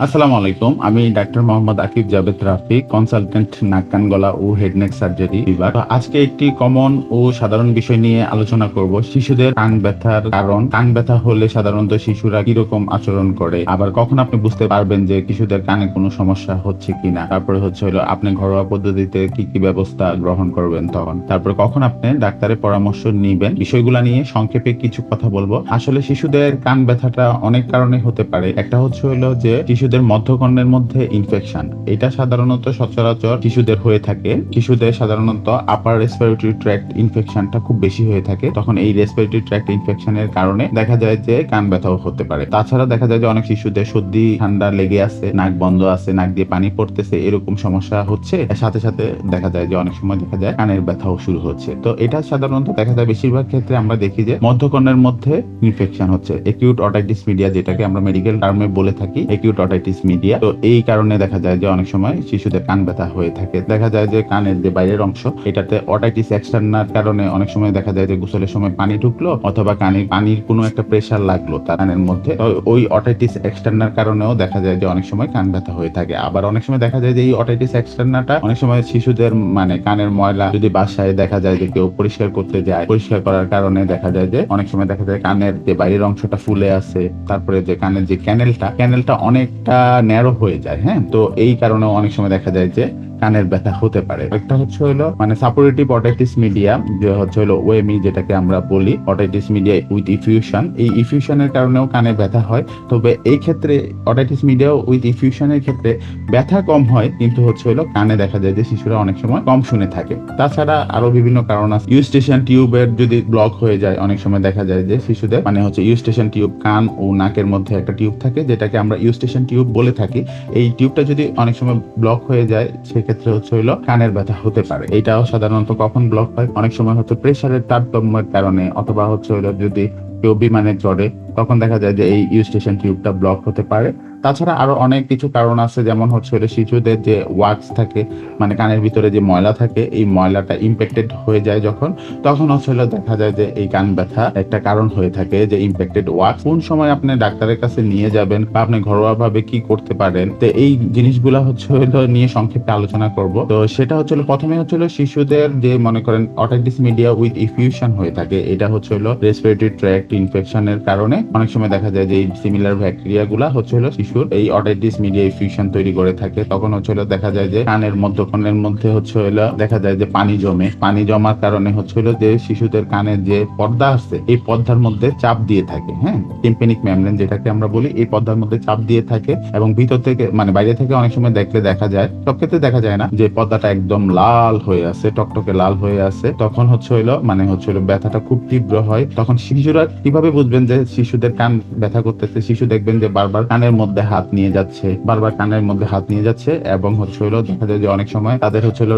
আসসালামু আলাইকুম। আমি ডাক্তার মোহাম্মদ আকিব জাবেদ রাফি, কনসালটেন্ট নাক কান গলা ও হেড নেক সার্জারি বিভাগ। তো আজকে একটি কমন ও সাধারণ বিষয় নিয়ে আলোচনা করব। শিশুদের কান ব্যথার কারণ, কান ব্যথা হলে সাধারণত শিশুরা কিরকম আচরণ করে, আবার কখন আপনি বুঝতে পারবেন যে শিশুদের কানে কোনো সমস্যা হচ্ছে কিনা। তারপরে হলো আপনি ঘরোয়া পদ্ধতিতে কি কি ব্যবস্থা গ্রহণ করবেন তখন। তারপরে কখন আপনি ডাক্তারের পরামর্শ নিবেন। বিষয়গুলা নিয়ে সংক্ষেপে কিছু কথা বলবো। আসলে শিশুদের কান ব্যথাটা অনেক কারণে হতে পারে। একটা হলো যে শিশুদের মধ্যকর্ণের মধ্যে ইনফেকশন। এটা সাধারণত সচরাচর শিশুদের হয়ে থাকে। শিশুদের সাধারণত আপার রেসপিরেটরি ট্র্যাক্ট ইনফেকশনটা খুব বেশি হয়ে থাকে। তখন এই রেসপিরেটরি ট্র্যাক্ট ইনফেকশনের কারণে দেখা যায় যে কান ব্যথাও হতে পারে। তাছাড়া দেখা যায় যে অনেক শিশুদের সর্দি ঠান্ডা লেগে আছে, নাক বন্ধ আছে, নাক দিয়ে পানি পড়তেছে, এরকম সমস্যা হচ্ছে। সাথে সাথে দেখা যায় যে অনেক সময় দেখা যায় কানের ব্যথাও শুরু হচ্ছে। তো এটা সাধারণত দেখা যায় বেশিরভাগ ক্ষেত্রে আমরা দেখি যে মধ্যকর্ণের মধ্যে ইনফেকশন হচ্ছে, একিউট অটাইটিস মিডিয়া, যেটাকে আমরা মেডিকেল টার্মে বলে থাকি একিউট অটাইটিস মিডিয়া। তো এই কারণে দেখা যায় যে অনেক সময় শিশুদের কান ব্যথা হয়ে থাকে। দেখা যায় যে কানের যে বাইরের অংশ, এটাতে অটাইটিস এক্সটার্নার কারণে অনেক সময় দেখা যায় যে গোসলের সময় পানি ঢুকলো অথবা কানে পানির কোনো একটা প্রেসার লাগলো তার কানের মধ্যে, তো ওই অটাইটিস এক্সটার্নার কারণেও দেখা যায় যে অনেক সময় কান ব্যথা হয়ে থাকে। আবার অনেক সময় দেখা যায় যে এই অটাইটিস এক্সটার্নারটা অনেক সময় শিশুদের কানের ময়লা যদি বাসায় দেখা যায় যে কেউ পরিষ্কার করতে যায়, পরিষ্কার করার কারণে দেখা যায় যে অনেক সময় দেখা যায় কানের যে বাইরের অংশটা ফুলে আছে, তারপরে যে কানের যে ক্যানেলটা অনেকটা ন্যারো হয়ে যায়। হ্যাঁ, তো এই কারণে অনেক সময় দেখা যায় যে কানের ব্যথা হতে পারে। একটা হলো সাপোরেটিভ অটাইটিস মিডিয়া, যে হলো ওএমই, যেটাকে আমরা বলি অটাইটিস মিডিয়া উইথ ইফিউশন। এই ইফিউশনের কারণেও কানে ব্যথা হয়। তবে এই ক্ষেত্রে অটাইটিস মিডিয়া উইথ ইফিউশনের ক্ষেত্রে ব্যথা কম হয়, কিন্তু হলো কানে দেখা যায় যে শিশুরা অনেক সময় কম শুনে থাকে। তাছাড়া আরো বিভিন্ন কারণ আছে। ইউস্টেশন টিউবের যদি ব্লক হয়ে যায়, অনেক সময় দেখা যায় যে শিশুদের ইউস্টেশন টিউব, কান ও নাকের মধ্যে একটা টিউব থাকে যেটাকে আমরা ইউস্টেশন টিউব বলে থাকি। এই টিউবটা যদি অনেক সময় ব্লক হয়ে যায়, সেক্ষেত্রে হলো কানের ব্যথা হতে পারে। এটাও সাধারণত কখন ব্লক হয়, অনেক সময় প্রেসারের তারতম্যের কারণে, অথবা হলো যদি কেউ বিমানে চড়ে, তখন দেখা যায় যে এই ইউস্টেশন টিউবটা ব্লক হতে পারে। তাছাড়া আরো অনেক কিছু কারণ আছে, যেমন হলো শিশুদের যে ওয়াক্স থাকে, কানের ভিতরে যে ময়লা থাকে, এই ময়লাটা ইম্প্যাক্টেড হয়ে যায় যখন, তখন হলো দেখা যায় যে এই কান ব্যথা একটা কারণ হয়ে থাকে। যে ইম্প্যাক্টেড ওয়াক্স কোন সময় আপনি ডাক্তারের কাছে নিয়ে যাবেন বা আপনি ঘরোয়া ভাবে কি করতে পারেন, তো এই জিনিসগুলা হলো নিয়ে সংক্ষেপে আলোচনা করব। তো সেটা প্রথমে শিশুদের যে মনে করেন অটাইটিস মিডিয়া উইথ ইফিউশন হয়ে থাকে, এটা হলো রেসপিরেটরি ট্র্যাক্ট ইনফেকশনের কারণে অনেক সময় দেখা যায় যে এই সিমিলার ব্যাকটেরিয়া গুলা হলো শিশুর এই অটাইটিস মিডিয়া ইফিউশন তৈরি করে থাকে। তখন দেখা যায় যে কানের মধ্যকর্ণের মধ্যে হলো দেখা যায় যে পানি জমে, পানি জমার কারণে হলো যে শিশুদের কানের যে পর্দা আছে, এই পর্দার মধ্যে চাপ দিয়ে থাকে। হ্যাঁ, টিম্প্যানিক মেমব্রেন যেটাকে আমরা বলি, এই পর্দার মধ্যে চাপ দিয়ে থাকে, এবং ভিতর থেকে বাইরে থেকে অনেক সময় দেখলে দেখা যায়, সব ক্ষেত্রে দেখা যায় না, যে পর্দাটা একদম লাল হয়ে আছে, টকটকে লাল হয়ে আছে। তখন হলো ব্যথাটা খুব তীব্র হয়। তখন শিশুরা কিভাবে বুঝবেন যে শিশুদের কান ব্যথা করতেছে? শিশু দেখবেন যে বারবার কানের মধ্যে হাত নিয়ে যাচ্ছে, বারবার কানের মধ্যে হাত নিয়ে যাচ্ছে, এবং হলো দেখা যায় যে অনেক সময় তাদের হলো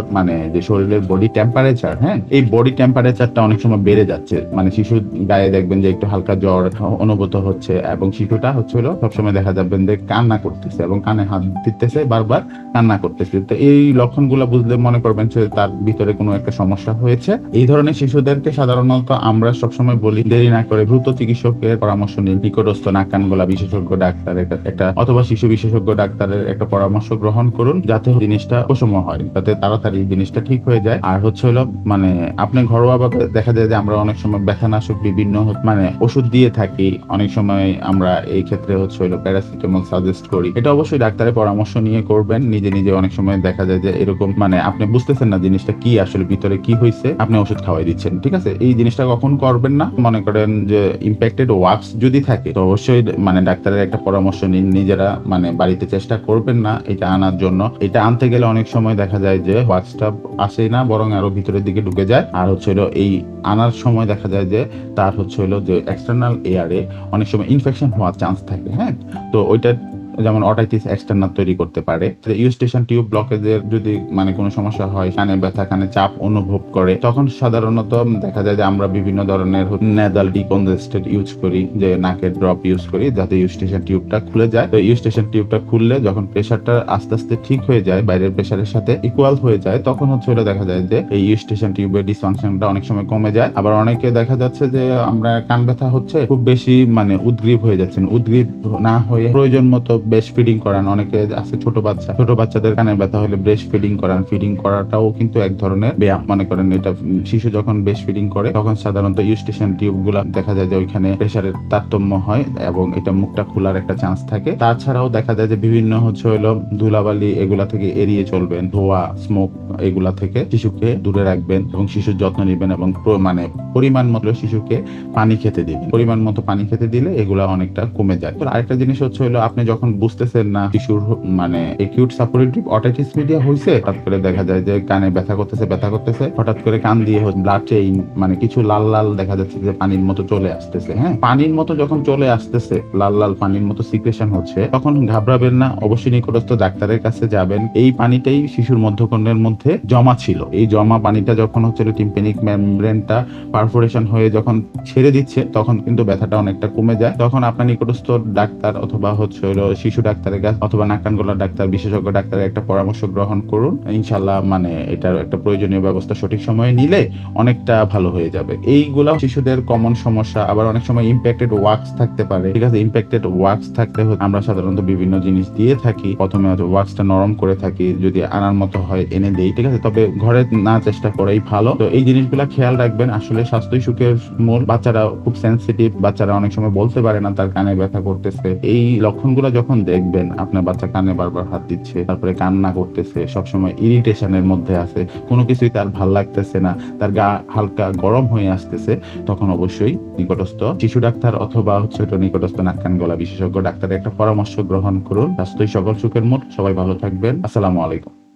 যে শরীরের বডি টেম্পারেচার, হ্যাঁ, এই বডি টেম্পারেচারটা অনেক সময় বেড়ে যাচ্ছে। শিশুর গায়ে দেখবেন যে একটু হালকা জ্বর অনুভূত হচ্ছে, এবং শিশুটা হলো সবসময় দেখা যাবেন যে কান্না করতেছে এবং কানে হাত দিতেছে, বারবার কান্না করতেছে। তো এই লক্ষণগুলো বুঝলে মনে করবেন যে তার ভিতরে কোনো একটা সমস্যা হয়েছে। এই ধরনের শিশুদেরকে সাধারণত আমরা সবসময় বলি, দেরি না করে দ্রুত চিকিৎসকের পরামর্শ নিন। নিকটস্থ নাক কান গলা বিশেষজ্ঞ ডাক্তারের একটা অথবা শিশু বিশেষজ্ঞ ডাক্তারের একটা পরামর্শ গ্রহণ করুন, যাতে জিনিসটা উপশম হয়, যাতে তাড়াতাড়ি জিনিসটা ঠিক হয়ে যায়। আর হলো আপনি ঘরোয়া ভাবে দেখা যায় যে আমরা অনেক সময় ব্যথানাশক বিভিন্ন ওষুধ দিয়ে থাকি। অনেক সময় আমরা এই ক্ষেত্রে হলো প্যারাসিটামল সাজেস্ট করি। এটা অবশ্যই ডাক্তারের পরামর্শ নিয়ে করবেন। নিজে নিজে অনেক সময় দেখা যায় যে এরকম আপনি বুঝতেছেন না জিনিসটা কি, আসলে ভিতরে কি হয়েছে, আপনি ওষুধ খাওয়াই দিচ্ছেন। ঠিক আছে, এই জিনিসটা কখন করবেন না। মনে করেন যে ইম্প্যাক্টেড ওয়াক্স যদি থাকে, তো অবশ্যই ডাক্তারের একটা পরামর্শ নিন। নিজেরা বাড়িতে চেষ্টা করবেন না এটা আনার জন্য। এটা আনতে গেলে অনেক সময় দেখা যায় যে ওয়াক্সটা আসে না, বরং আরো ভিতরের দিকে ঢুকে যায়। আর হলো এই আনার সময় দেখা যায় যে তার হলো যে এক্সটার্নাল এয়ারে অনেক সময় ইনফেকশন হওয়ার চান্স থাকে। হ্যাঁ, তো ওইটা যেমন অটাইটিস এক্সটার্নাল তৈরি করতে পারে। ইউস্টেশন টিউব ব্লকেজের যদি কোনো সমস্যা হয়, কানে ব্যথা, কানে চাপ অনুভব করে, তখন সাধারণত দেখা যায় যে আমরা বিভিন্ন ধরনের নেজাল ডিকনজেস্টেড ইউজ করি, যে নাকের ড্রপ ইউজ করি, যাতে ইউস্টেশন টিউবটা খুলে যায়। তো ইউস্টেশন টিউবটা খুললে যখন প্রেসারটা আস্তে আস্তে ঠিক হয়ে যায়, বাইরের প্রেসারের সাথে ইকুয়াল হয়ে যায়, তখন হলো দেখা যায় যে এই ইউস্টেশন টিউবের ডিসফাংশনটা অনেক সময় কমে যায়। আবার অনেকে দেখা যাচ্ছে যে আমরা কান ব্যথা হচ্ছে, খুব বেশি উদ্গ্রীব হয়ে যাচ্ছেন, উদ্গ্রীব না হয়ে প্রয়োজন মতো ব্রেস্ট ফিডিং করান, অনেকে আছে ছোট বাচ্চাদের কানে ব্যথা হলে ব্রেস্ট ফিডিং করান। ফিডিং করাটাও কিন্তু এক ধরনের ব্যায়াম। মনে করেন এটা শিশু যখন ব্রেস্ট ফিডিং করে তখন সাধারণত ইউস্টেশন টিউব গুলা দেখা যায় যে ওইখানে প্রেসারের তারতম্য হয় এবং এটা মুখটা খোলার একটা চান্স থাকে। তাছাড়াও দেখা যায় যে বিভিন্ন হলো ধুলাবালি এগুলা থেকে এড়িয়ে চলবেন, ধোয়া, স্মোক এগুলা থেকে শিশুকে দূরে রাখবেন এবং শিশুর যত্ন নেবেন এবং মানে পরিমাণ মতো শিশুকে পানি খেতে দিবেন। পরিমাণ মতো পানি খেতে দিলে এগুলা অনেকটা কমে যায়। তো আরেকটা জিনিস হলো আপনি যখন বুঝতেছেন না শিশুর মানে একিউট সাপোরেটিভ অটাইটিস মিডিয়া হইছে, হঠাৎ করে দেখা যায় যে কানে ব্যথা করতেছে, হঠাৎ করে কান দিয়ে ব্লাড চেইন মানে কিছু লাল লাল দেখা যাচ্ছে যে পানির মতো চলে আসতেছে। হ্যাঁ, পানির মতো যখন চলে আসতেছে, লাল লাল পানির মতো সিক্রেশন হচ্ছে, তখন ঘাবড়াবেন না, অবশ্যই নিকটস্থ ডাক্তারের কাছে যাবেন। এই পানিটাই শিশুর মধ্যকর্ণের মধ্যে জমা ছিল। এই জমা পানিটা যখন টিম্প্যানিক মেমব্রেনটা পারফোরেশন হয়ে যখন ছেড়ে দিচ্ছে তখন কিন্তু ব্যথাটা অনেকটা কমে যায়। তখন আপনার নিকটস্থ ডাক্তার অথবা শিশু ডাক্তারের কাছে অথবা নাক কান গলার ডাক্তার, বিশেষজ্ঞ ডাক্তারের একটা পরামর্শ গ্রহণ করুন। ইনশাল্লাহ মানে এটার একটা প্রয়োজনীয় ব্যবস্থা সঠিক সময়ে নিলে অনেকটা ভালো হয়ে যাবে। এইগুলা শিশুদের কমন সমস্যা। আবার অনেক সময় ইম্প্যাক্টেড ওয়াক্স থাকতে পারে। ঠিক আছে, ইম্প্যাক্টেড ওয়াক্স থাকতে আমরা সাধারণত বিভিন্ন জিনিস দিয়ে থাকি। প্রথমে ওয়াক্সটা নরম করে থাকি, যদি আনার মতো হয় এনে দেই। ঠিক আছে, তবে ঘরে না চেষ্টা করাই ভালো। তো এই জিনিসগুলা খেয়াল রাখবেন। আসলে স্বাস্থ্য সুখের মূল। বাচ্চারা খুব সেন্সিটিভ, বাচ্চারা অনেক সময় বলতে পারে না তার কানে ব্যথা করতেছে। এই লক্ষণগুলো যখন দেখবেন, আপনার বাচ্চা কানে বারবার হাত দিচ্ছে, তারপরে কান্না করতেছে, সবসময় ইরিটেশনের মধ্যে আছে, কোনো কিছুই তার ভাল লাগতেছে না, তার গা হালকা গরম হয়ে আসতেছে, তখন অবশ্যই নিকটস্থ শিশু ডাক্তার অথবা নিকটস্থ নাক কান গলা বিশেষজ্ঞ ডাক্তারের একটা পরামর্শ গ্রহণ করুন। স্বাস্থ্যই সকল সুখের মূল। সবাই ভালো থাকবেন। আসসালামু আলাইকুম।